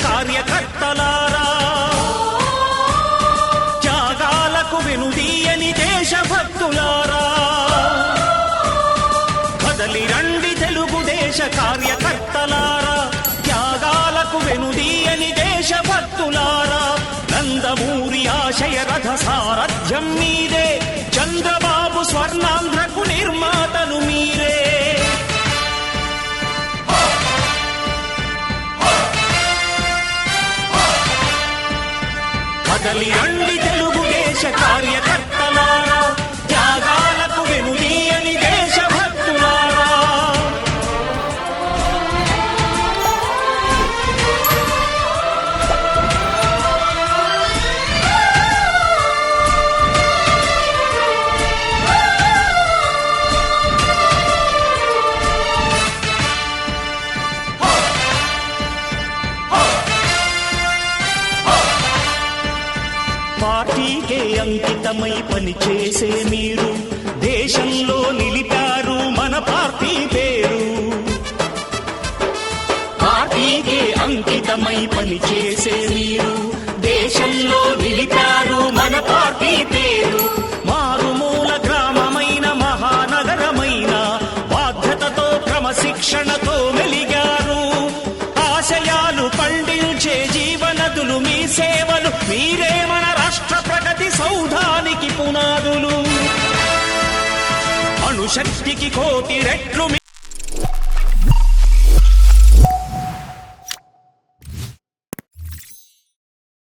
కార్యకర్తలారా, త్యాగాలకు వెనుదీయని దేశభక్తులారా, కదలి రండి తెలుగుదేశ కార్యకర్తలారా, త్యాగాలకు వెనుదీయని దేశభక్తులారా. నందమూరి ఆశయ రథ సారథ్యం మీదే, చంద్రబాబు స్వర్ణాంధ్రకు నిర్మాతలు మీరే. కదలి రండి తెలుగుదేశ కార్యకర్తలారా, త్యాగాలకు వెనుదీయని దేశభక్తులారా. పార్టీకే అంకితమై పనిచేసే మీరు దేశంలో నిలిపారు మన పార్టీ పేరు. పార్టీకే అంకితమై పనిచేసే మీరు దేశంలో నిలిపారు మన పార్టీ పేరు. మారుమూల గ్రామమైన మహానగరమైన బాధ్యతతో క్రమశిక్షణతో మెలిగారు. ఆశయాలు పండించే జీవనదులు మీ సేవలు, మీరే మన రాష్ట్ర ప్రగతి సౌధానికి పునాదులు. అణుశక్తికి కోటి రెట్లు